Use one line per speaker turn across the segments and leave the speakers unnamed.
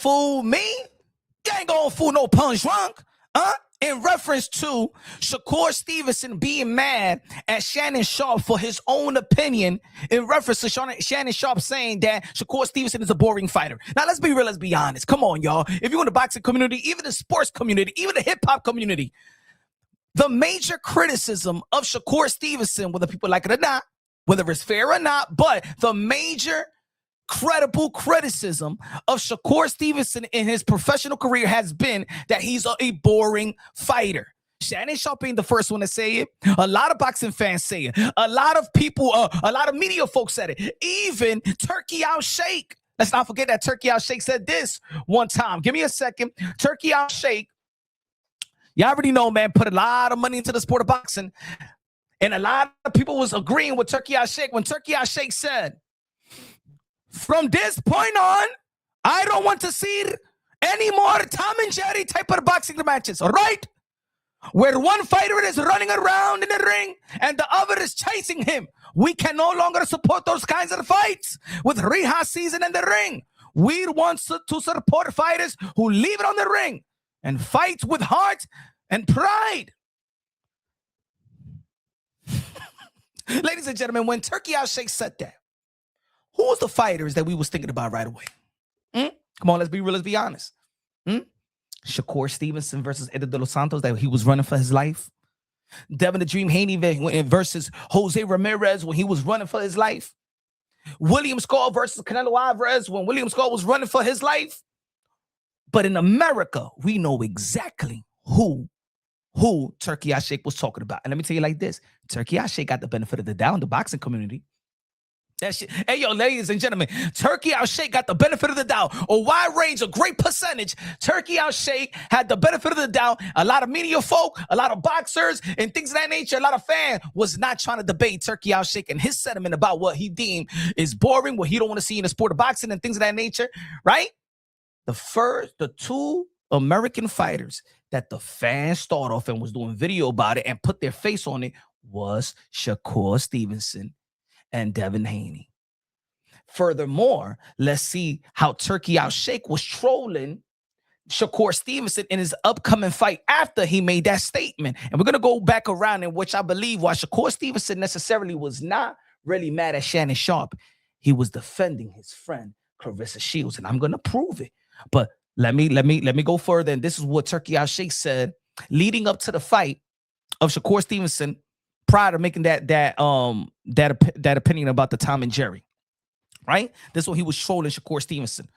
fool me. You ain't gonna fool no punch drunk. In reference to Shakur Stevenson being mad at Shannon Sharpe for his own opinion, in reference to Shannon Sharpe saying that Shakur Stevenson is a boring fighter. Now, let's be real, let's be honest. Come on, y'all. If you're in the boxing community, even the sports community, even the hip-hop community, the major criticism of Shakur Stevenson, whether people like it or not, whether it's fair or not, but the major credible criticism of Shakur Stevenson in his professional career has been that he's a boring fighter. Shannon Sharpe ain't the first one to say it. A lot of boxing fans say it. A lot of people, a lot of media folks said it. Even Turkey Al Sheikh. Let's not forget that Turkey Al Sheikh said this one time. Give me a second. Turkey Al Sheikh, y'all already know, man, put a lot of money into the sport of boxing. And a lot of people was agreeing with Turkey Al Sheikh when Turkey Al Sheikh said, from this point on, I don't want to see any more Tom and Jerry type of boxing matches, all right? Where one fighter is running around in the ring and the other is chasing him. We can no longer support those kinds of fights with reha season in the ring. We want to support fighters who leave it on the ring and fight with heart and pride. Ladies and gentlemen, when Turkey Al Sheikh said that, who was the fighters that we was thinking about right away? Come on, let's be real, let's be honest. Shakur Stevenson versus Eddie De Los Santos, that he was running for his life. Devin the Dream Haney versus Jose Ramirez when he was running for his life. William Skull versus Canelo Alvarez when William Skull was running for his life. But in America, we know exactly who Turkey Al Sheikh was talking about. And let me tell you like this. Turkey Al Sheikh got the benefit of the doubt in the boxing community. That shit. Hey, yo, ladies and gentlemen, Turkey Al Sheikh got the benefit of the doubt. A wide range, a great percentage. Turkey Al Sheikh had the benefit of the doubt. A lot of media folk, a lot of boxers, and things of that nature, a lot of fans was not trying to debate Turkey Al Sheikh and his sentiment about what he deemed is boring, what he don't want to see in the sport of boxing and things of that nature, right? The two American fighters that the fans started off and was doing video about it and put their face on it was Shakur Stevenson and Devin Haney. Furthermore, let's see how Turkey Al Sheikh was trolling Shakur Stevenson in his upcoming fight after he made that statement. And we're going to go back around in which I believe why Shakur Stevenson necessarily was not really mad at Shannon Sharpe. He was defending his friend Claressa Shields, and I'm going to prove it. But let me go further. And this is what Turkey Al Sheikh said leading up to the fight of Shakur Stevenson prior to making that opinion about the Tom and Jerry, right? This is when he was trolling Shakur Stevenson.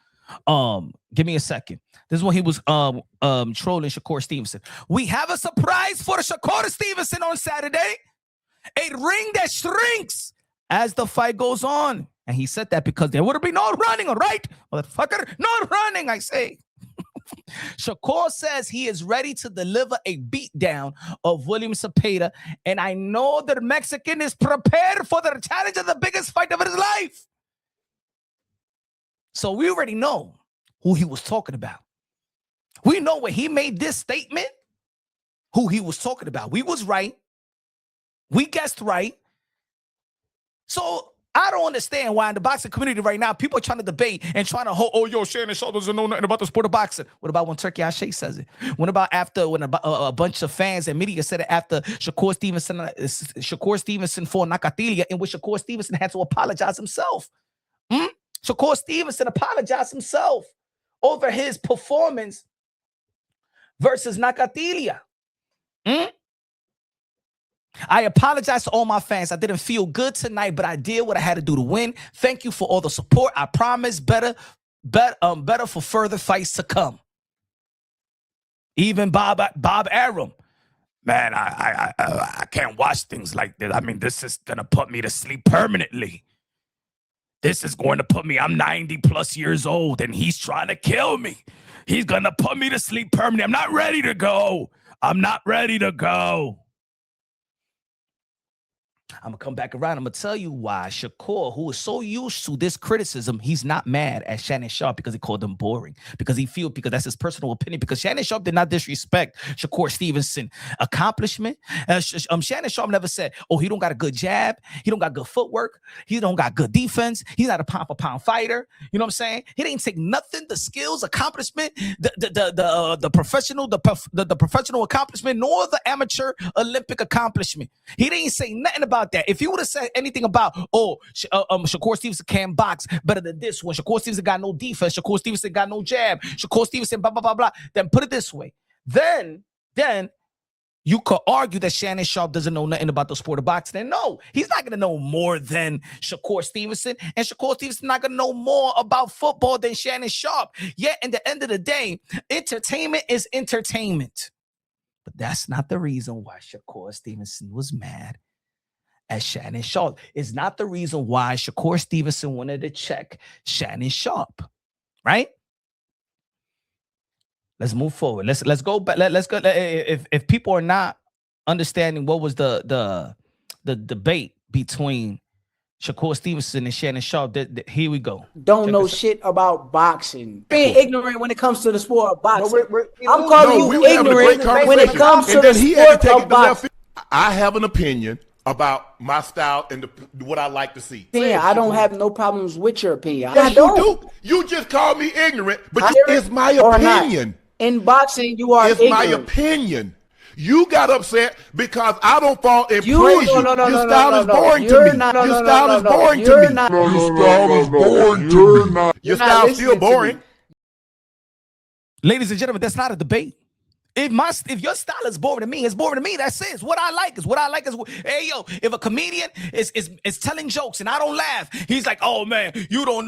Give me a second. This is when he was trolling Shakur Stevenson. We have a surprise for Shakur Stevenson on Saturday. A ring that shrinks as the fight goes on. And he said that because there would be no running, all right? Motherfucker, no running, I say. Shakur says he is ready to deliver a beatdown of William Cepeda, and I know the Mexican is prepared for the challenge of the biggest fight of his life. So we already know who he was talking about. We know when he made this statement, who he was talking about. We was right. We guessed right. So I don't understand why in the boxing community right now, people are trying to debate and trying to hold, oh, yo, Shannon Sharpe doesn't know nothing about the sport of boxing. What about when Turkey Al Sheikh says it? What about after when a bunch of fans and media said it after Shakur Stevenson fought Nakatilia, in which Shakur Stevenson had to apologize himself? Shakur Stevenson apologized himself over his performance versus Nakatilia. I apologize to all my fans. I didn't feel good tonight, but I did what I had to do to win. Thank you for all the support. I promise better for further fights to come. Even Bob Arum. Man, I can't watch things like this. I mean, this is going to put me to sleep permanently. This is going to put me, I'm 90 plus years old and he's trying to kill me. He's going to put me to sleep permanently. I'm not ready to go. I'm not ready to go. I'm gonna come back around. I'm gonna tell you why Shakur, who is so used to this criticism, he's not mad at Shannon Sharpe because he called him boring. Because because that's his personal opinion. Because Shannon Sharpe did not disrespect Shakur Stevenson accomplishment. Shannon Sharpe never said, "Oh, he don't got a good jab. He don't got good footwork. He don't got good defense. He's not a pound for pound fighter." You know what I'm saying? He didn't take nothing. The skills, accomplishment, the professional accomplishment, nor the amateur Olympic accomplishment. He didn't say nothing about that. If he would have said anything about, Shakur Stevenson can't box better than this one, Shakur Stevenson got no defense, Shakur Stevenson got no jab, Shakur Stevenson blah, blah, blah, blah, then put it this way. Then you could argue that Shannon Sharpe doesn't know nothing about the sport of boxing. And no, he's not going to know more than Shakur Stevenson. And Shakur Stevenson not going to know more about football than Shannon Sharpe. Yet, in the end of the day, entertainment is entertainment. But that's not the reason why Shakur Stevenson was mad at Shannon Sharpe. It's not the reason why Shakur Stevenson wanted to check Shannon Sharpe, right? Let's move forward. Let's go back. Let's go. If people are not understanding what was the debate between Shakur Stevenson and Shannon Sharpe, here we go.
Don't know shit about boxing. Being ignorant when it comes to the sport of boxing. I'm calling you ignorant when it comes to the sport of boxing.
I have an opinion about my style and what I like to see.
Yeah, I don't have no problems with your opinion.
Yes, you do. You just called me ignorant, but it's my opinion.
In boxing, you are ignorant.
It's my opinion. You got upset because I don't fall in praise you. Your style is boring to me. Your style is boring to me. Your style is boring to me. Your style is still boring.
Ladies and gentlemen, that's not a debate. If your style is boring to me, it's boring to me. That's it. It's what I like. It's what I like. Hey, yo, if a comedian is telling jokes and I don't laugh, he's like, oh, man, you don't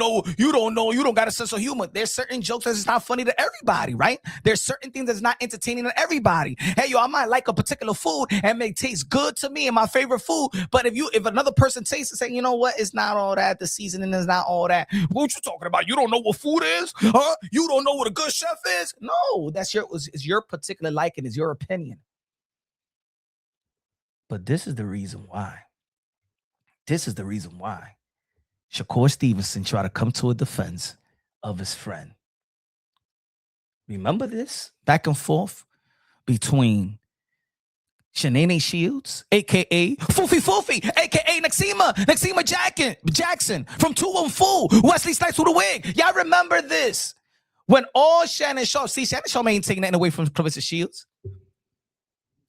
got a sense of humor. There's certain jokes that's not funny to everybody, right? There's certain things that's not entertaining to everybody. Hey, yo, I might like a particular food and may taste good to me and my favorite food, but if another person tastes it, say, you know what, it's not all that. The seasoning is not all that. What you talking about? You don't know what food is? Huh? You don't know what a good chef is? No, it's your particular liking, is your opinion. But this is the reason why. Shakur Stevenson tried to come to a defense of his friend. Remember this back and forth between Shannon Shields, a.k.a. Foofy, a.k.a. Naxima Jackson from 214, Wesley Snipes with a wig. Y'all remember this? When all Shannon Sharpe ain't taking nothing away from Claressa Shields.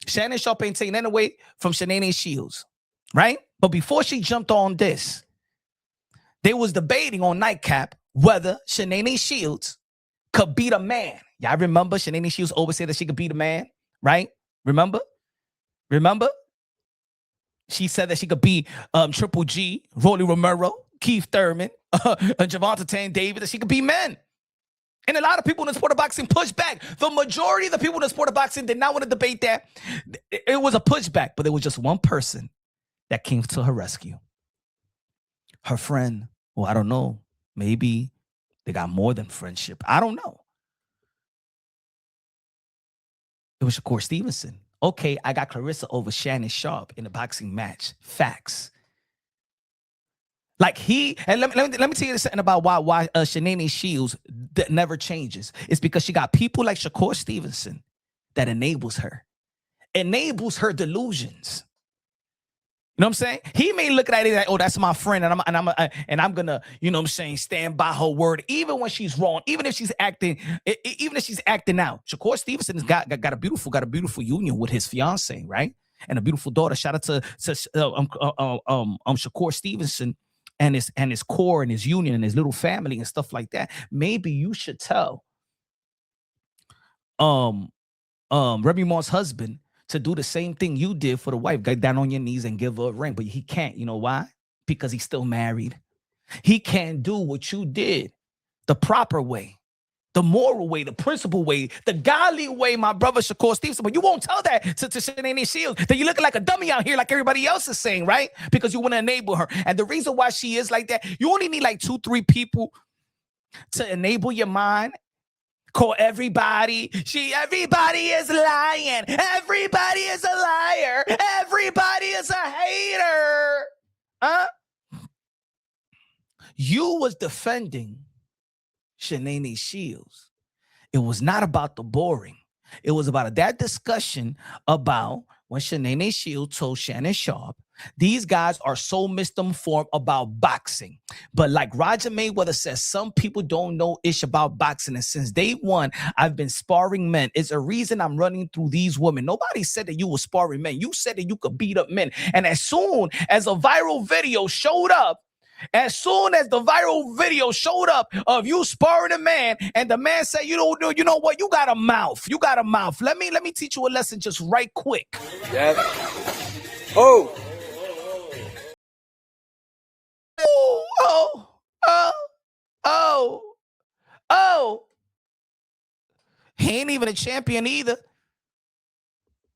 Shannon Sharpe ain't taking nothing away from Shannon Shields, right? But before she jumped on this, they was debating on Nightcap whether Shannon Shields could beat a man. Y'all remember Shannon Shields always said that she could beat a man, right? Remember? She said that she could beat Triple G, Rolly Romero, Keith Thurman, Javante Tank Davis, that she could beat men. And a lot of people in the sport of boxing pushed back. The majority of the people in the sport of boxing did not want to debate that. It was a pushback, but there was just one person that came to her rescue. Her friend, well, I don't know. Maybe they got more than friendship. I don't know. It was Shakur Stevenson. Okay, I got Claressa over Shannon Sharpe in a boxing match. Facts. Like and let me tell you something about why Shannon Shields never changes. It's because she got people like Shakur Stevenson that enables her delusions. You know what I'm saying? He may look at it like, oh, that's my friend, and I'm gonna, you know what I'm saying, stand by her word, even when she's wrong, even if she's acting out. Shakur Stevenson has got a beautiful union with his fiance, right? And a beautiful daughter. Shout out to Shakur Stevenson and his core and his union and his little family and stuff like that. Maybe you should tell Remy Ma's husband to do the same thing you did for the wife. Get down on your knees and give her a ring. But he can't. You know why? Because he's still married. He can't do what you did the proper way, the moral way, the principle way, the godly way, my brother Shakur Stevenson. But you won't tell that to Shannon Shields, that you looking like a dummy out here like everybody else is saying, right? Because you want to enable her. And the reason why she is like that, you only need like 2-3 people to enable your mind Call everybody. Everybody is lying. Everybody is a liar. Everybody is a hater. Huh? You was defending Shannon Shields. It was not about the boring. It was about that discussion about when Shannon Shields told Shannon Sharpe, these guys are so misinformed about boxing. But like Roger Mayweather says, some people don't know ish about boxing. And since day one, I've been sparring men. It's a reason I'm running through these women. Nobody said that you were sparring men. You said that you could beat up men. And as soon as a viral video showed up, of you sparring a man, and the man said, you know what, you got a mouth. You got a mouth. Let me teach you a lesson just right quick.
Yeah. Oh.
He ain't even a champion either.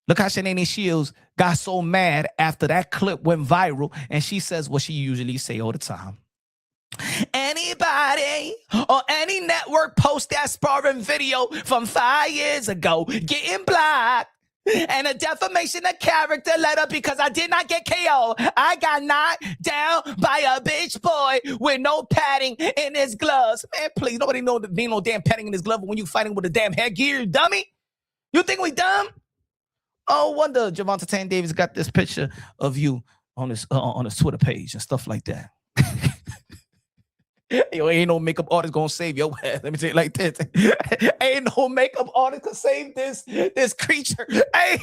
Look how Shannon Shields got so mad after that clip went viral, and she says what she usually say all the time. Anybody or any network post that sparring video from 5 years ago getting blocked and a defamation of character letter because I did not get KO. I got knocked down by a bitch boy with no padding in his gloves. Man, please, nobody need no damn padding in his glove when you fighting with a damn headgear, dummy. You think we dumb? Oh, wonder Gervonta Tank Davis got this picture of you on his Twitter page and stuff like that. Yo, ain't no makeup artist gonna save your ass. Let me tell you like this. Ain't no makeup artist can save this creature. Hey,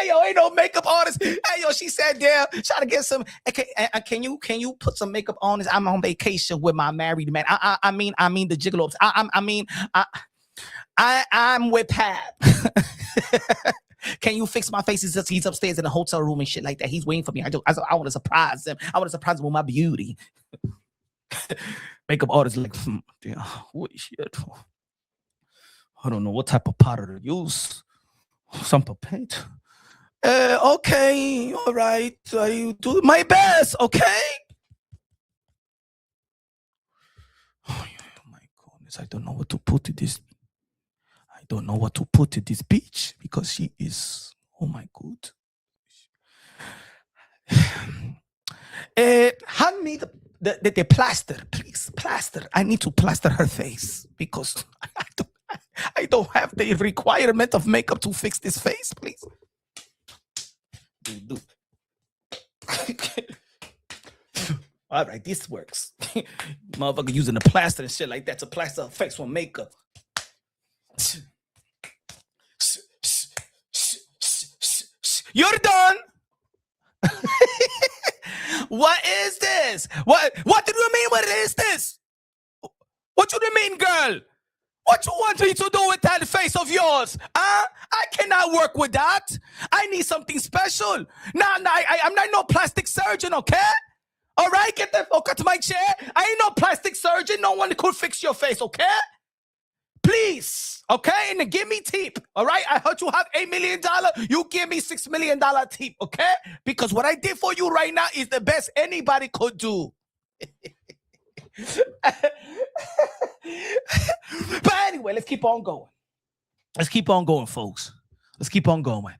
yo, ain't no makeup artist. Hey, yo, she sat down, try to get some. Can you put some makeup on this? I'm on vacation with my married man. I mean the gigolos. I'm with Pat. Can you fix my face? He's upstairs in a hotel room and shit like that. He's waiting for me. I want to surprise him. I want to surprise him with my beauty. Makeup artist like, damn, what shit? I don't know what type of powder to use. Some paint. Okay, all right. I do my best, okay? Oh my goodness, I don't know what to put in this. I don't know what to put in this bitch because she is, oh my god. Hand me the plaster, please. Plaster. I need to plaster her face because I don't have the requirement of makeup to fix this face, please. Do. All right, this works. Motherfucker using the plaster and shit like that to plaster her face with makeup. You're done. What is this? What do you mean? What is this? What do you mean, girl? What you want me to do with that face of yours? I cannot work with that. I need something special. I'm not no plastic surgeon, okay? All right, get the fuck out of my chair. I ain't no plastic surgeon. No one could fix your face, okay? Please, okay? And then give me tip, all right? I heard you have $8 million. You give me $6 million tip, okay? Because what I did for you right now is the best anybody could do. But anyway, let's keep on going. Let's keep on going, folks. Let's keep on going.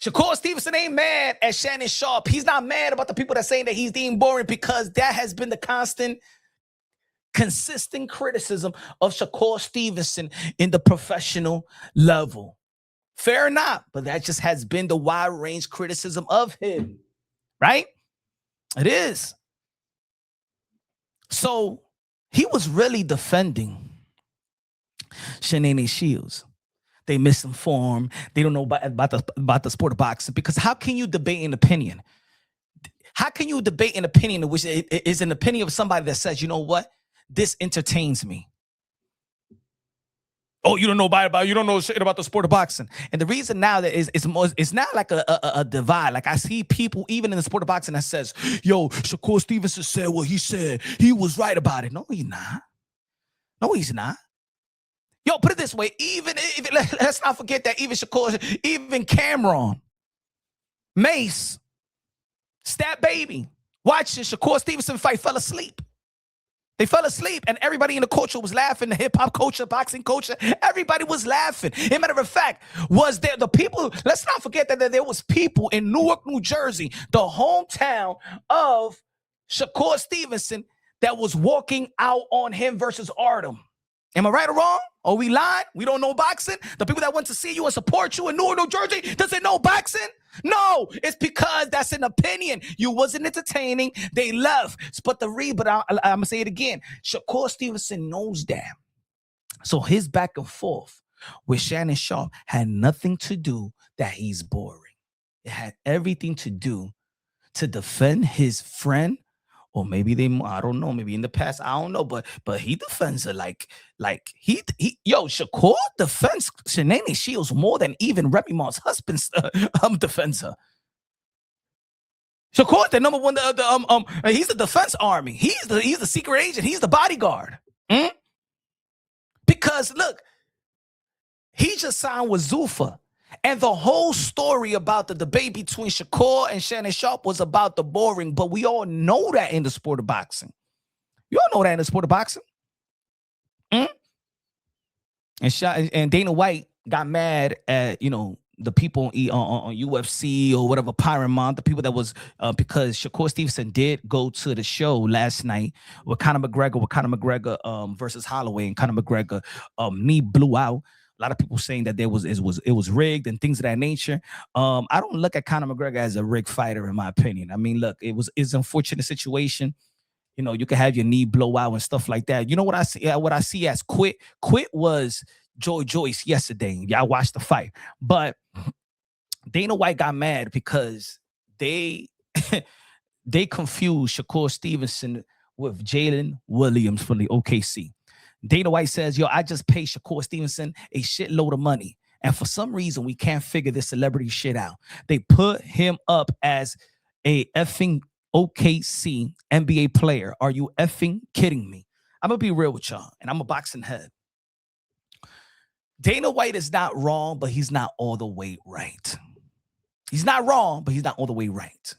Shakur Stevenson ain't mad at Shannon Sharpe. He's not mad about the people that saying that he's being boring because that has been the consistent criticism of Shakur Stevenson in the professional level. Fair enough, but that just has been the wide range criticism of him, right? It is. So he was really defending Shannon Shields. They misinformed. They don't know about the sport of boxing because how can you debate an opinion? How can you debate an opinion which is an opinion of somebody that says, you know what? This entertains me. Oh, you don't know you don't know shit about the sport of boxing. And the reason now that it's not like a divide. Like I see people even in the sport of boxing that says, yo, Shakur Stevenson said what he said. He was right about it. No, he's not. No, he's not. Yo, put it this way. Let's not forget that even Shakur, even Cameron, Mace, Stat Baby, watching Shakur Stevenson fight, fell asleep. They fell asleep, and everybody in the culture was laughing. The hip-hop culture, boxing culture, everybody was laughing. As a matter of fact, was there the people, let's not forget that there was people in Newark, New Jersey, the hometown of Shakur Stevenson, that was walking out on him versus Artem. Am I right or wrong? Are we lying? We don't know boxing? The people that went to see you and support you in Newark, New Jersey, does they know boxing? No, it's because that's an opinion. You wasn't entertaining. They left. But I'm going to say it again. Shakur Stevenson knows that. So his back and forth with Shannon Sharpe had nothing to do that he's boring. It had everything to do to defend his friend. Or maybe I don't know, maybe in the past, I don't know, but he defends her like Shakur defends Shannon Shields more than even Remy Ma's husband defends her. Shakur, the number one, he's the defense army. He's the secret agent. He's the bodyguard. Because look, he just signed with Zuffa. And the whole story about the debate between Shakur and Shannon Sharpe was about the boring, but we all know that in the sport of boxing. You all know that in the sport of boxing. And Dana White got mad at, the people on UFC or whatever, Paramount, the people that was, because Shakur Stevenson did go to the show last night with Conor McGregor versus Holloway, and Conor McGregor knee blew out. A lot of people saying that it was rigged and things of that nature. I don't look at Conor McGregor as a rigged fighter, in my opinion. I mean, look, it's an unfortunate situation. You can have your knee blow out and stuff like that. You know what I see? What I see as quit was Joy Joyce yesterday. Y'all watched the fight, but Dana White got mad because they confused Shakur Stevenson with Jalen Williams from the OKC. Dana White says, I just paid Shakur Stevenson a shitload of money. And for some reason, we can't figure this celebrity shit out. They put him up as a effing OKC NBA player. Are you effing kidding me? I'm going to be real with y'all, and I'm a boxing head. Dana White is not wrong, but he's not all the way right. He's not wrong, but he's not all the way right.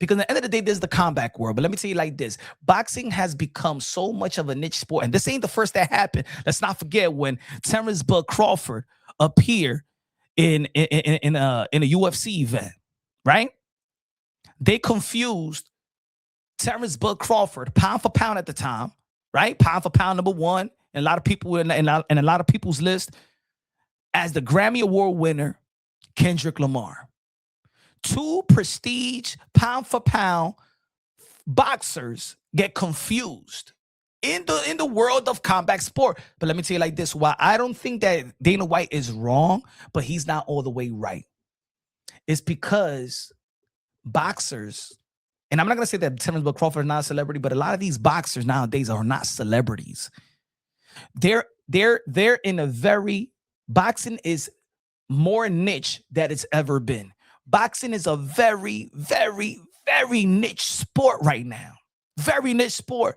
Because at the end of the day, this is the comeback world. But let me tell you like this. Boxing has become so much of a niche sport. And this ain't the first that happened. Let's not forget when Terrence Bud Crawford appeared in a UFC event, right? They confused Terrence Bud Crawford, pound for pound at the time, right? Pound for pound number one. And a lot of people in a lot of people's list as the Grammy Award winner, Kendrick Lamar. Two prestige pound for pound boxers get confused in the world of combat sport. But let me tell you like this, why I don't think that Dana White is wrong, but he's not all the way right. It's because boxers, and I'm not going to say that Terrence Bud Crawford is not a celebrity, but a lot of these boxers nowadays are not celebrities. They're in a very, boxing is more niche than it's ever been. Boxing is a very, very, very niche sport right now. Very niche sport.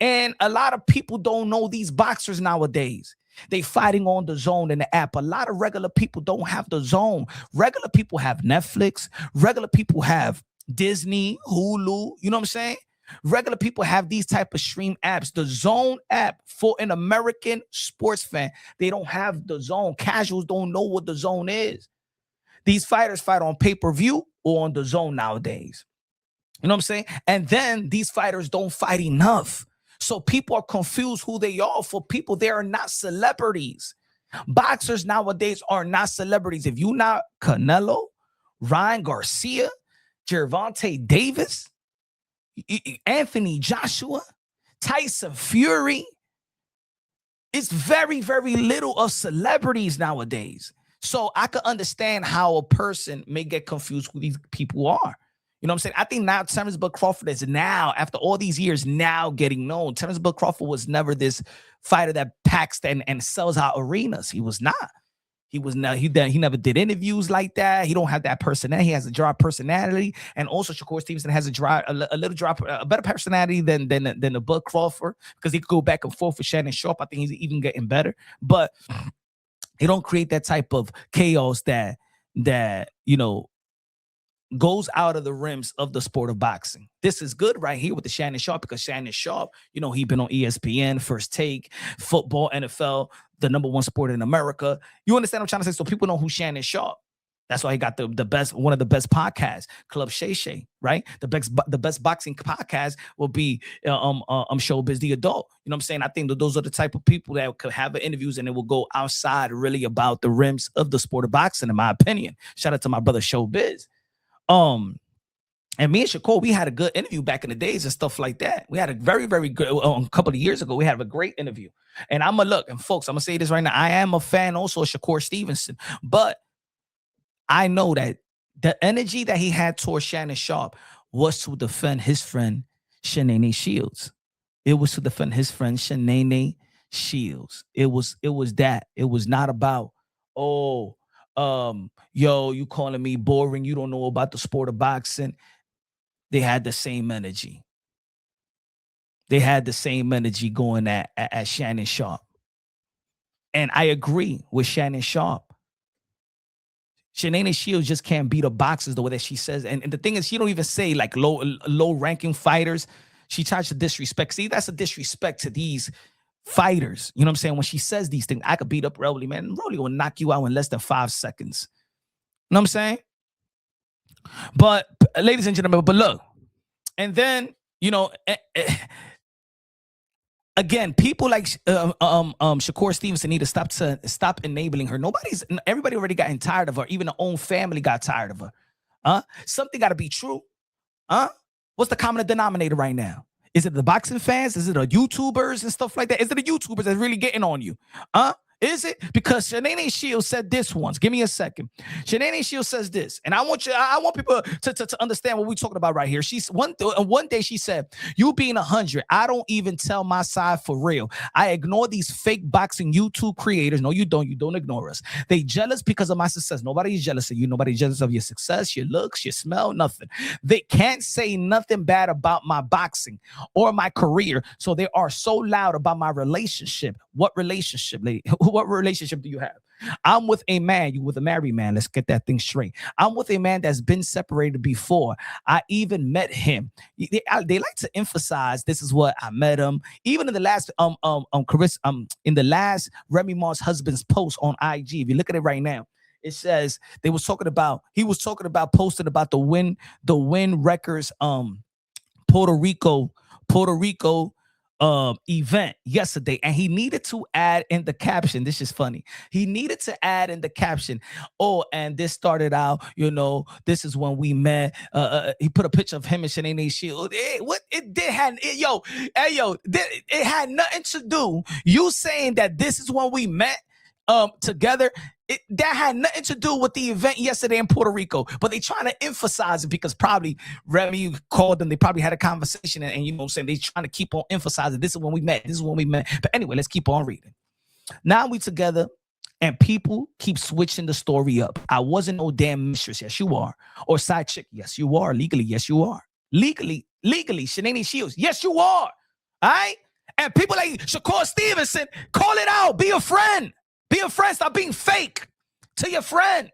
And a lot of people don't know these boxers nowadays. They fighting on the Zone and the app. A lot of regular people don't have the Zone. Regular people have Netflix. Regular people have Disney, Hulu. You know what I'm saying? Regular people have these type of stream apps. The Zone app for an American sports fan, they don't have the Zone. Casuals don't know what the Zone is. These fighters fight on pay-per-view or on the Zone nowadays. You know what I'm saying? And then these fighters don't fight enough. So people are confused who they are. For people, they are not celebrities. Boxers nowadays are not celebrities. If you're not Canelo, Ryan Garcia, Gervonta Davis, Anthony Joshua, Tyson Fury, it's very, very little of celebrities nowadays. So I could understand how a person may get confused who these people are. You know what I'm saying? I think now Terrence Bud Crawford is now, after all these years, now getting known. Terrence Bud Crawford was never this fighter that packs and sells out arenas. He was not. He never did interviews like that. He don't have that personality. He has a dry personality. And also Shakur Stevenson has a better personality than the Bud Crawford, because he could go back and forth with Shannon Sharpe. I think he's even getting better. But he don't create that type of chaos that goes out of the rims of the sport of boxing. This is good right here with the Shannon Sharpe, because Shannon Sharpe, you know, he's been on ESPN, First Take, football, NFL, the #1 sport in America. You understand what I'm trying to say? So people know who Shannon Sharpe. That's why he got the best, one of the best podcasts, Club Shay Shay, right? The best boxing podcast will be Showbiz the Adult. You know what I'm saying? I think that those are the type of people that could have interviews and it will go outside really about the rims of the sport of boxing, in my opinion. Shout out to my brother Showbiz. And me and Shakur, we had a good interview back in the days and stuff like that. We had a very, very good, a couple of years ago, we had a great interview. And I'm going to look, and folks, I'm going to say this right now. I am a fan also of Shakur Stevenson, but I know that the energy that he had towards Shannon Sharpe was to defend his friend, Shannon Shields. It was to defend his friend, Shannon Shields. It was that. It was not about, yo, you calling me boring. You don't know about the sport of boxing. They had the same energy. They had the same energy going at Shannon Sharpe. And I agree with Shannon Sharpe. Shannon Shields just can't beat up boxers the way that she says. And the thing is, she don't even say like low-ranking fighters. She tries to disrespect. See, that's a disrespect to these fighters. You know what I'm saying? When she says these things, I could beat up Rolly, man. Rolly will knock you out in less than 5 seconds. You know what I'm saying? But, ladies and gentlemen, but look. And then, you know, again, people like Shakur Stevenson need to stop enabling her. Everybody already gotten tired of her. Even her own family got tired of her. Something got to be true. What's the common denominator right now? Is it the boxing fans? Is it the YouTubers and stuff like that? Is it the YouTubers that's really getting on you? Is it? Because Shannon Shields said this once. Give me a second. Shannon Shields says this, and I want people to understand what we're talking about right here. She's one day she said, "You being 100, I don't even tell my side for real. I ignore these fake boxing YouTube creators. No, you don't. You don't ignore us. They jealous because of my success. Nobody's jealous of you. Nobody's jealous of your success, your looks, your smell, nothing. They can't say nothing bad about my boxing or my career. So they are so loud about my relationship. What relationship, lady? What relationship do you have? I'm with a man. You with a married man. Let's get that thing straight. I'm with a man that's been separated before. I even met him. They like to emphasize this is what I met him. Even in the last in the last Remy Ma's husband's post on IG. If you look at it right now, it says he was talking about posting about the Win Records Puerto Rico event yesterday, and he needed to add in the caption. This is funny. He needed to add in the caption, and this started out, this is when we met. He put a picture of him and Shannon Shields. It had nothing to do. You saying that this is when we met together. That had nothing to do with the event yesterday in Puerto Rico, but they trying to emphasize it because probably Remy called them. They probably had a conversation, and you know what I'm saying, they trying to keep on emphasizing this is when we met. This is when we met. But anyway, let's keep on reading. Now we together, and people keep switching the story up. I wasn't no damn mistress. Yes, you are. Or side chick. Yes, you are. Legally, yes, you are. Legally, Shannon Shields. Yes, you are. All right? And people like Shakur Stevenson, call it out. Be a friend. Be a friend. Stop being fake to your friend.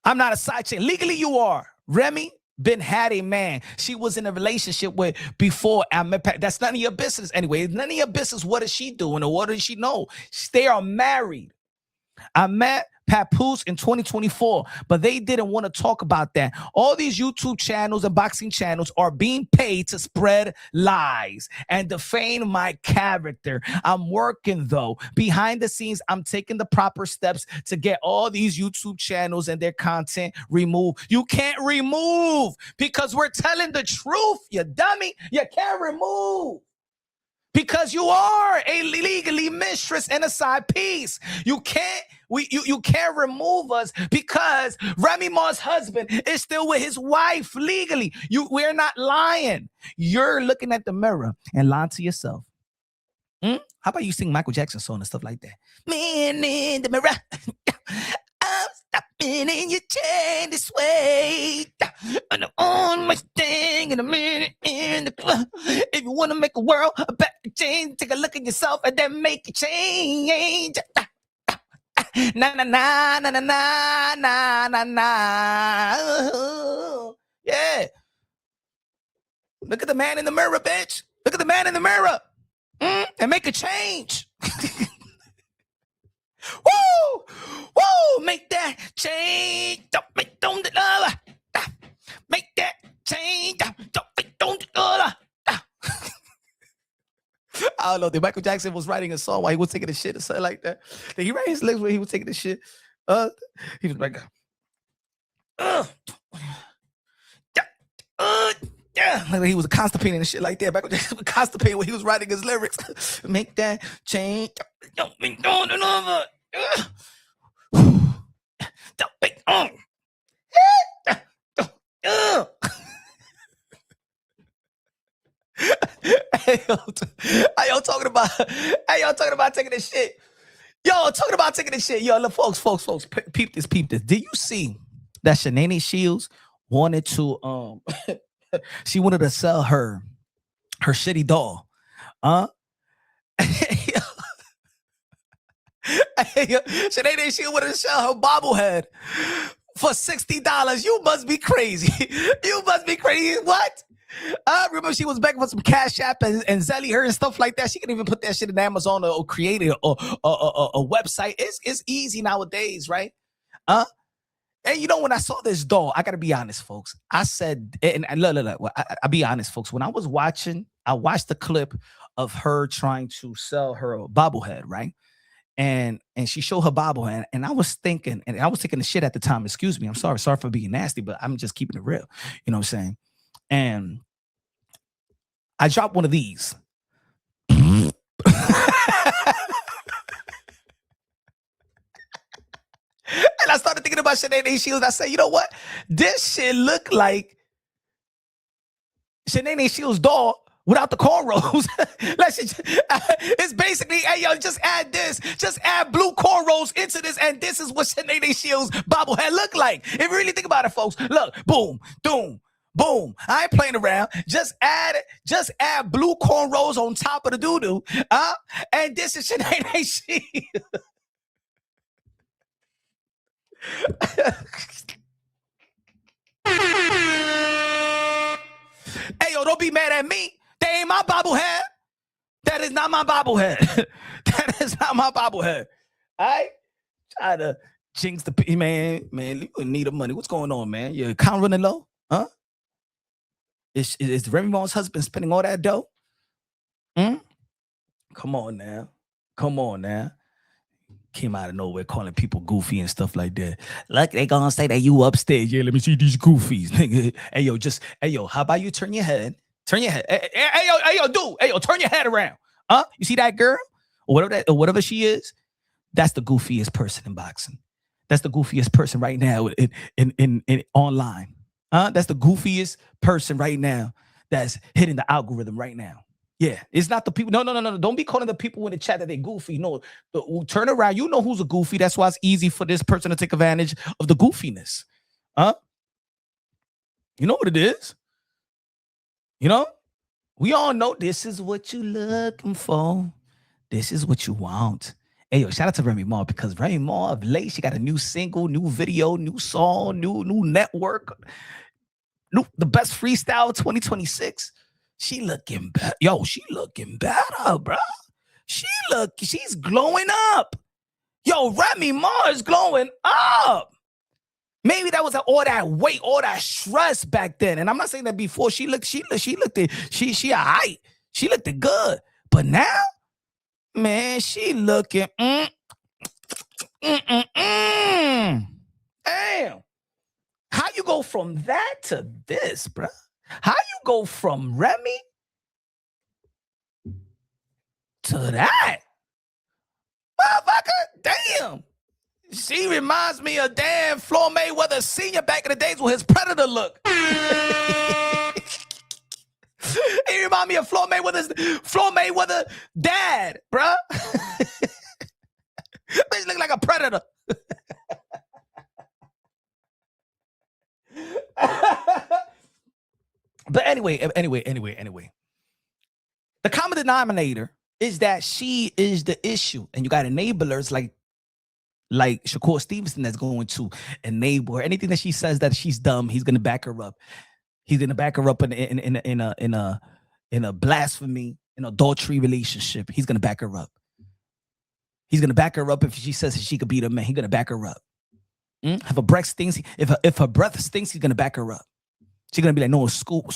I'm not a side chick. Legally, you are. Remy had a man she was in a relationship with before I met Pat. That's none of your business. Anyway, none of your business. What is she doing or what does she know? They are married. I met Papoose in 2024, but they didn't want to talk about that. All these YouTube channels and boxing channels are being paid to spread lies and defame my character. I'm working, though. Behind the scenes, I'm taking the proper steps to get all these YouTube channels and their content removed. You can't remove because we're telling the truth, you dummy. You can't remove. Because you are a legally mistress and a side piece. You can't remove us because Remy Ma's husband is still with his wife legally. We're not lying. You're looking at the mirror and lying to yourself. How about you sing Michael Jackson song and stuff like that? Man in the mirror. I'm stopping in your chain this way. And I'm on my thing in a minute in the club. If you want to make a world a better change, take a look at yourself and then make a change. Na na na na na na na na na. Yeah. Look at the man in the mirror, bitch. Look at the man in the mirror. And make a change. Woo! Woo! Make that change. Don't make the love. Make that change. Don't make the love. I don't know. Did Michael Jackson was writing a song while he was taking a shit or something like that? Did he write his lyrics when he was taking the shit? He was like, yeah, like he was constipating and shit like that. Michael Jackson was constipating when he was writing his lyrics. Make that change. Don't make another. Don't make Hey, y'all talking about taking this shit. Yo, talking about taking this shit. Yo, look, folks, peep this. Did you see that Shannon Shields wanted to she wanted to sell her shitty doll? Shannon Shields wanted to sell her bobblehead for $60. You must be crazy. You must be crazy. What? Remember she was begging for some Cash App and Zelly her and stuff like that. She can even put that shit in Amazon or create a website. It's easy nowadays, right? And you know, when I saw this doll, I gotta be honest, folks. I said, and look, I'll be honest, folks. When I watched the clip of her trying to sell her bobblehead, right? And she showed her bobblehead, and I was thinking the shit at the time. Excuse me, I'm sorry for being nasty, but I'm just keeping it real. You know what I'm saying? And I dropped one of these. And I started thinking about Shannon Shields. I said, you know what? This shit look like Shannon Shields' doll without the cornrows. It's basically, hey, yo, just add this. Just add blue cornrows into this, and this is what Shannon Shields' bobblehead look like. If you really think about it, folks, look, boom, doom. Boom. I ain't playing around. Just add blue cornrows on top of the doo-doo. And this is Shannon Shields. Hey, yo, don't be mad at me. That ain't my bobblehead. That is not my bobblehead. That is not my bobblehead. All right? Try to jinx the man, you need the money. What's going on, man? Your account running low? Huh? Is Remy Ma's husband spending all that dough? Come on now. Came out of nowhere calling people goofy and stuff like that. Like they gonna say that you upstairs. Yeah, let me see these goofies. Hey yo, how about you turn your head? Hey yo, dude. Hey yo, turn your head around. You see that girl? Or whatever she is? That's the goofiest person in boxing. That's the goofiest person right now in online. That's the goofiest person right now that's hitting the algorithm right now. Yeah, it's not the people. No. Don't be calling the people in the chat that they goofy. No, turn around. You know who's a goofy. That's why it's easy for this person to take advantage of the goofiness. You know what it is? You know? We all know this is what you looking for. This is what you want. Hey, yo, shout out to Remy Ma, because Remy Ma of late, she got a new single, new video, new song, new network, the best freestyle 2026. She looking better. Yo, she looking better, bro. She's glowing up. Yo, Remy Ma is glowing up. Maybe that was all that weight, all that stress back then. And I'm not saying that before. She looked all right. She looked good. But now, man, she looking Damn. How you go from that to this, bro? How you go from Remy to that? Motherfucker, damn. She reminds me of damn Floyd Mayweather Sr. back in the days with his Predator look. He remind me of Floyd Mayweather dad, bruh. Bitch look like a Predator. But anyway. The common denominator is that she is the issue. And you got enablers like like Shakur Stevenson that's going to enable her. Anything that she says that she's dumb, he's gonna back her up. He's gonna back her up in a blasphemy, an adultery relationship. He's gonna back her up. He's gonna back her up if she says she could beat a man. He's gonna back her up. If her breath stinks, if her breath stinks, he's gonna back her up. She's gonna be like, no, scope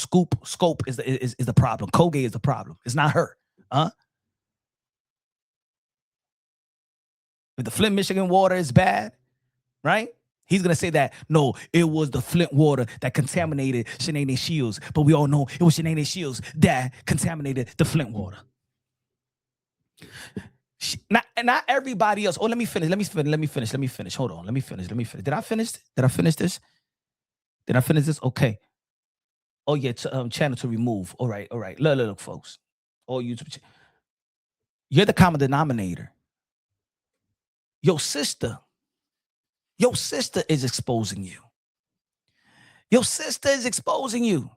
is the problem. Colgate is the problem. It's not her. If the Flint, Michigan water is bad, right? He's going to say that, no, it was the Flint water that contaminated Shannon Shields. But we all know it was Shannon Shields that contaminated the Flint water. Not everybody else. Oh, let me finish. Hold on. Let me finish. Did I finish this? Okay. Oh, yeah. Channel to remove. All right. Look, folks. All YouTube. You're the common denominator. Your sister is exposing you. Your sister is exposing you.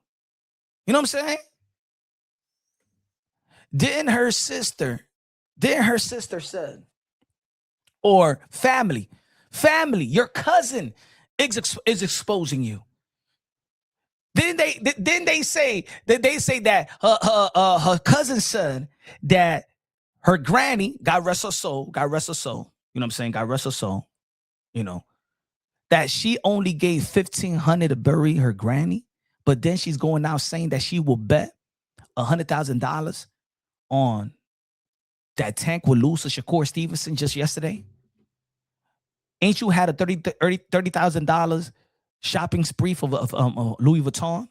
You know what I'm saying? Didn't her sister said, or family, your cousin is exposing you. Didn't they say that her cousin said that her granny, God rest her soul. You know what I'm saying? God rest her soul. You know, that she only gave $1,500 to bury her granny, but then she's going out saying that she will bet $100,000 on that Tank will lose to Shakur Stevenson just yesterday. Ain't you had a $30,000 shopping spree of Louis Vuitton,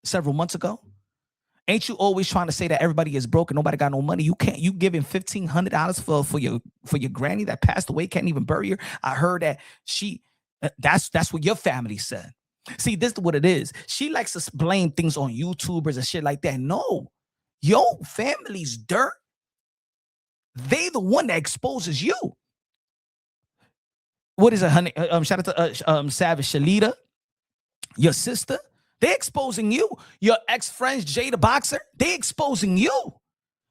several months ago? Ain't you always trying to say that everybody is broke and nobody got no money? You giving $1,500 for your granny that passed away, can't even bury her. I heard that that's what your family said. See, this is what it is. She likes to blame things on YouTubers and shit like that. No, your family's dirt. They the one that exposes you. What is it, honey? Shout out to Savage Shalita, your sister. They exposing you. Your ex-friends, Jay the boxer, they exposing you.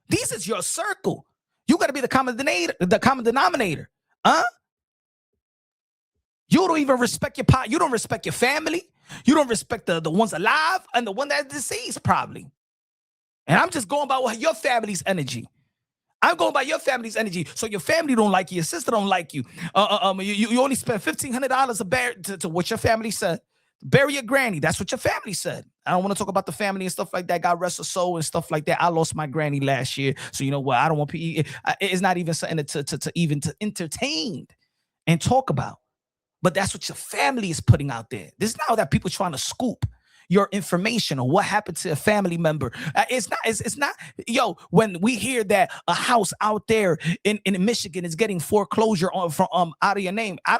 This is your circle. You got to be the common denominator. You don't even respect your pot. You don't respect your family. You don't respect the ones alive and the one that's deceased, probably. And I'm just going by your family's energy. I'm going by your family's energy. So your family don't like you. Your sister don't like you. You only spent $1,500 to what your family said. Bury your granny. That's what your family said. I don't want to talk about the family and stuff like that. God rest her soul and stuff like that. I lost my granny last year. So you know what? I don't want people. It's not even something to entertain and talk about. But that's what your family is putting out there. This is not that people trying to scoop your information or what happened to a family member. It's not. Yo, when we hear that a house out there in Michigan is getting foreclosure from out of your name, I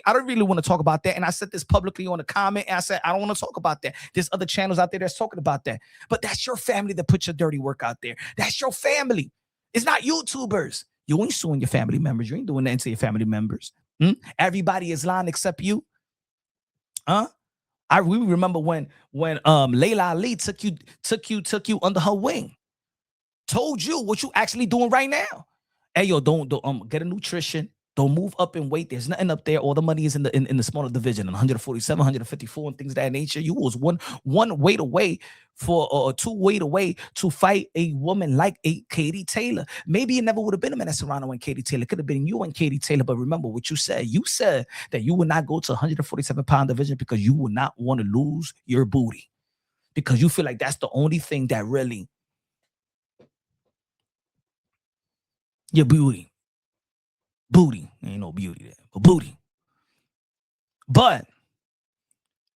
don't really want to talk about that. And I said this publicly on a comment. And I said I don't want to talk about that. There's other channels out there that's talking about that. But that's your family that put your dirty work out there. That's your family. It's not YouTubers. You ain't suing your family members. You ain't doing that to your family members. Everybody is lying except you. We remember when Layla Ali took you under her wing, told you what you actually doing right now. Hey, yo, don't get a nutrition. Don't move up in weight. There's nothing up there. All the money is in the smaller division, 147, 154, and things of that nature. You was one weight away for 2 weight away to fight a woman like a Katie Taylor. Maybe it never would have been a Serrano and Katie Taylor. It could have been you and Katie Taylor. But remember what you said. You said that you would not go to 147-pound division because you would not want to lose your booty, because you feel like that's the only thing that really your booty. Ain't no beauty there, but booty. But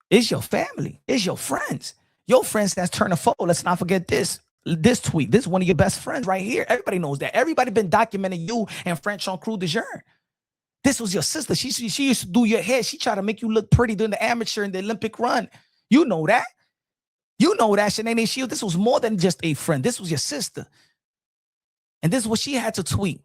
it's your family. It's your friends. Your friends that's turning foe. Let's not forget this tweet. This is one of your best friends right here. Everybody knows that. Everybody been documenting you and French on Crew de Jour. This was your sister. She used to do your hair. She tried to make you look pretty during the amateur and the Olympic run. You know that. You know that, Shannon Shields. This was more than just a friend. This was your sister. And this is what she had to tweet.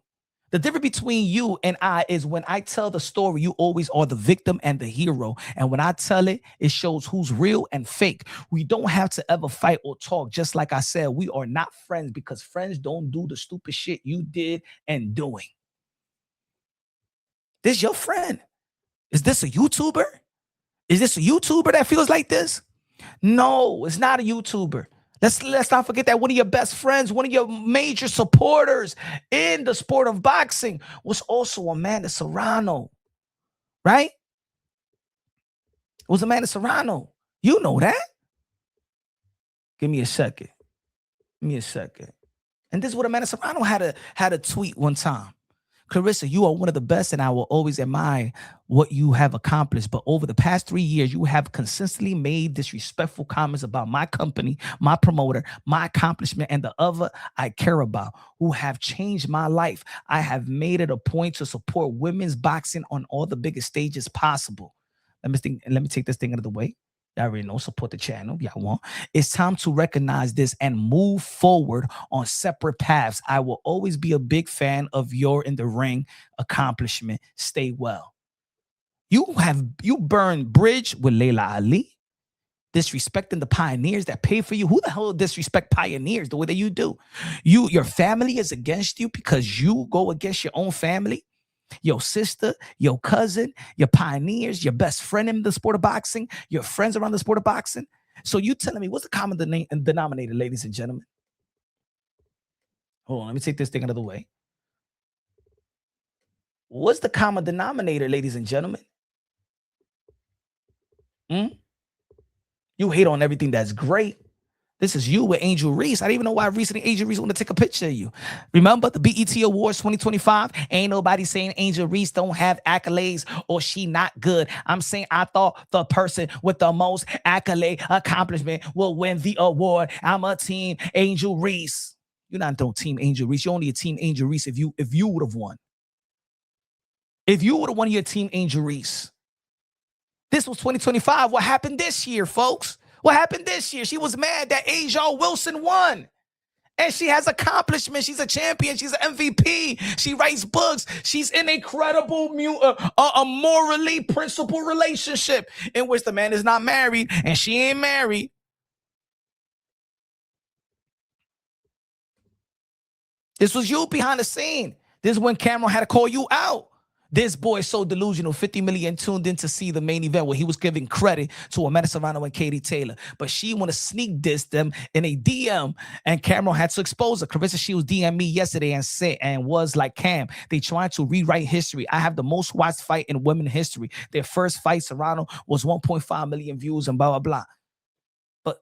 The difference between you and I is when I tell the story, you always are the victim and the hero. And when I tell it, it shows who's real and fake. We don't have to ever fight or talk. Just like I said, we are not friends because friends don't do the stupid shit you did and doing. This your friend. Is this a YouTuber? Is this a YouTuber that feels like this? No, it's not a YouTuber. Let's not forget that one of your best friends, one of your major supporters in the sport of boxing was also Amanda Serrano, right? It was Amanda Serrano. You know that. Give me a second. Give me a second. And this is what Amanda Serrano had a tweet one time. Claressa, you are one of the best, and I will always admire what you have accomplished. But over the past 3 years, you have consistently made disrespectful comments about my company, my promoter, my accomplishment, and the other I care about, who have changed my life. I have made it a point to support women's boxing on all the biggest stages possible. Let me take this thing out of the way. Y'all already know, support the channel. Y'all want. It's time to recognize this and move forward on separate paths. I will always be a big fan of your in the ring accomplishment. Stay well. You burned bridge with Layla Ali, disrespecting the pioneers that pay for you. Who the hell disrespect pioneers the way that you do? Your family is against you because you go against your own family. Your sister, your cousin, your pioneers, your best friend in the sport of boxing, your friends around the sport of boxing. So you telling me what's the common denominator, ladies and gentlemen? Hold on, let me take this thing out of the way. What's the common denominator, ladies and gentlemen? You hate on everything that's great. This is you with Angel Reese. I didn't even know why recently Angel Reese wanted to take a picture of you. Remember the BET Awards 2025? Ain't nobody saying Angel Reese don't have accolades or she not good. I'm saying I thought the person with the most accolade accomplishment will win the award. I'm a team Angel Reese. You're not no team Angel Reese. You're only a team Angel Reese if you would have won. If you would have won your team Angel Reese. This was 2025. What happened this year, folks? What happened this year? She was mad that Asia Wilson won. And she has accomplishments. She's a champion. She's an MVP. She writes books. She's in a credible, a morally principled relationship in which the man is not married and she ain't married. This was you behind the scene. This is when Cameron had to call you out. This boy is so delusional. 50 million tuned in to see the main event where he was giving credit to Amanda Serrano and Katie Taylor. But she want to sneak diss them in a DM, and Cameron had to expose her. Claressa Shields DM'd me yesterday and was like, Cam, they trying to rewrite history. I have the most watched fight in women history. Their first fight, Serrano, was 1.5 million views and blah, blah, blah.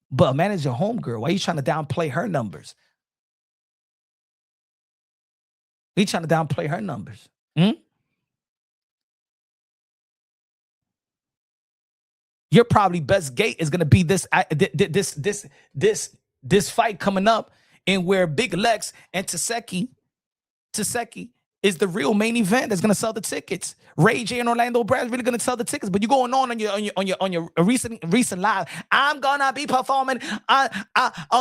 But Amanda's your homegirl. Why are you trying to downplay her numbers? We trying to downplay her numbers. Your probably best gate is gonna be this fight coming up, in where Big Lex and Taseki is the real main event that's gonna sell the tickets. Ray J and Orlando Brown's really gonna sell the tickets. But you're going on your recent live. I'm gonna be performing on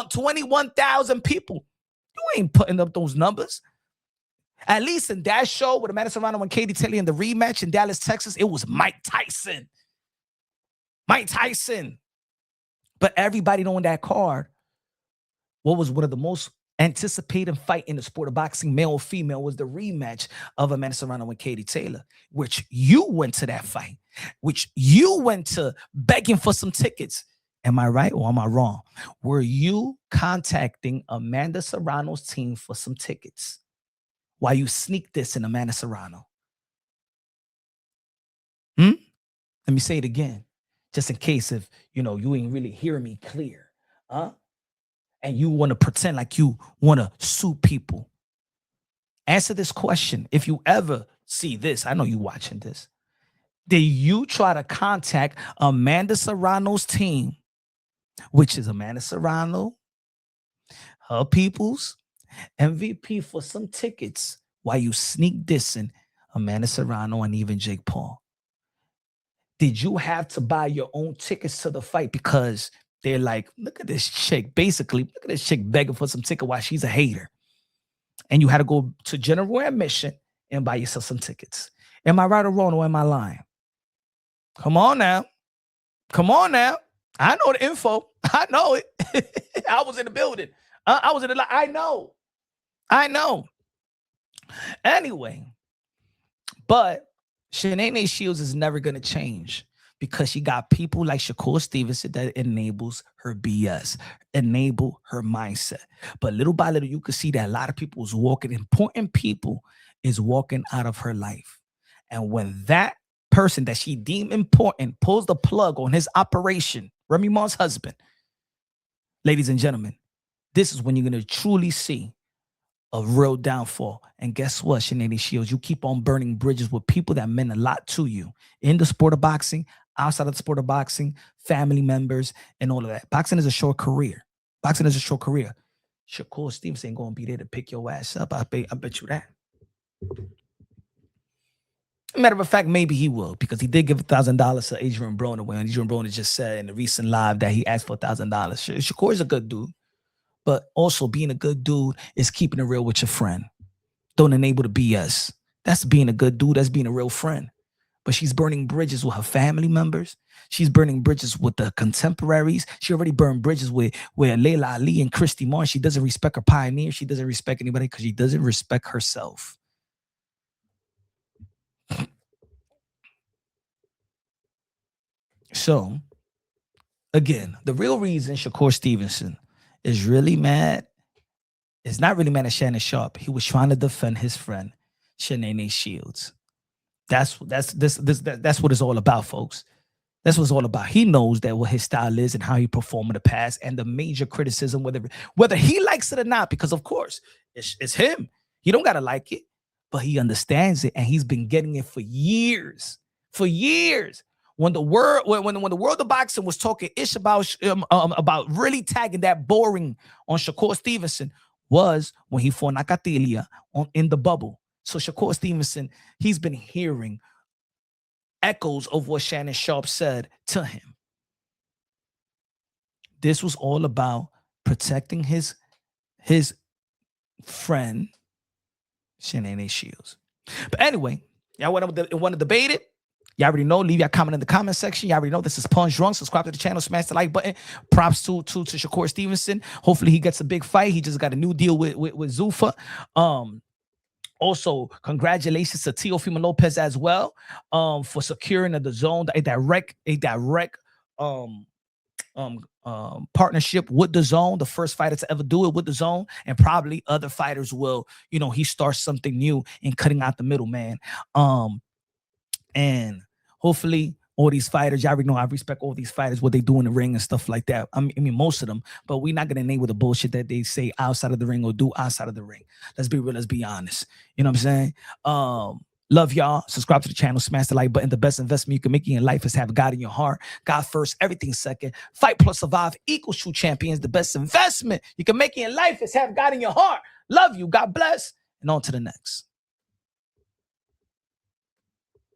21,000 people. You ain't putting up those numbers. At least in that show with Amanda Serrano and Katie Taylor in the rematch in Dallas, Texas, it was Mike Tyson. Mike Tyson. But everybody knowing that card, what was one of the most anticipated fight in the sport of boxing, male or female, was the rematch of Amanda Serrano and Katie Taylor, which you went to that fight, which you went to begging for some tickets. Am I right or am I wrong? Were you contacting Amanda Serrano's team for some tickets? Why you sneak this in Amanda Serrano? Let me say it again, just in case if you ain't really hearing me clear, and you want to pretend like you want to sue people. Answer this question. If you ever see this, I know you watching this. Did you try to contact Amanda Serrano's team, which is Amanda Serrano, her peoples, MVP, for some tickets, while you sneak dissing Amanda Serrano and even Jake Paul? Did you have to buy your own tickets to the fight because they're like, look at this chick, basically, look at this chick begging for some ticket while she's a hater, and you had to go to general admission and buy yourself some tickets? Am I right or wrong, or am I lying? Come on now. I know the info. I know it. I was in the building. I was in the. I know. Anyway, But Shannon Shields is never going to change because she got people like Shakur Stevenson that enables her BS, enable her mindset. But little by little, you can see that a lot of people is walking, important people is walking out of her life. And when that person that she deemed important pulls the plug on his operation, Remy Ma's husband, ladies and gentlemen, this is when you're going to truly see a real downfall. And guess what, Shannon Shields? You keep on burning bridges with people that meant a lot to you in the sport of boxing, outside of the sport of boxing, family members, and all of that. Boxing is a short career. Boxing is a short career. Shakur Stevenson ain't going to be there to pick your ass up. I bet you that. Matter of fact, maybe he will, because he did give $1,000 to Adrian Broner when Adrian Broner just said in the recent live that he asked for $1,000. Shakur is a good dude, but also being a good dude is keeping it real with your friend. Don't enable the BS. That's being a good dude. That's being a real friend. But she's burning bridges with her family members. She's burning bridges with the contemporaries. She already burned bridges with Layla Ali and Christy Martin. She doesn't respect her pioneer. She doesn't respect anybody because she doesn't respect herself. So, again, the real reason Shakur Stevenson is really mad is not really mad at Shannon Sharpe. He was trying to defend his friend, Shannon Shields. That's what it's all about, folks. That's what it's all about. He knows that what his style is and how he performed in the past, and the major criticism, whether he likes it or not, because of course it's him. He don't gotta like it, but he understands it, and he's been getting it for years. For years. When the world of boxing was talking ish about really tagging that boring on Shakur Stevenson was when he fought Nakatilia in the bubble. So Shakur Stevenson, he's been hearing echoes of what Shannon Sharpe said to him. This was all about protecting his friend, Shannon Shields. But anyway, y'all want to debate it? Y'all already know. Leave your comment in the comment section. Y'all already know this is Punch Drunk. Subscribe to the channel. Smash the like button. Props to Shakur Stevenson. Hopefully he gets a big fight. He just got a new deal with Zuffa. Also, congratulations to Teofimo Lopez as well for securing the zone, a direct partnership with the zone, the first fighter to ever do it with the zone, and probably other fighters will, he starts something new in cutting out the middleman. And hopefully all these fighters, y'all already know I respect all these fighters, what they do in the ring and stuff like that. I mean, most of them, but we're not going to enable the bullshit that they say outside of the ring or do outside of the ring. Let's be real. Let's be honest. You know what I'm saying? Love y'all. Subscribe to the channel. Smash the like button. The best investment you can make in your life is have God in your heart. God first, everything second. Fight plus survive equals true champions. The best investment you can make in your life is have God in your heart. Love you. God bless. And on to the next.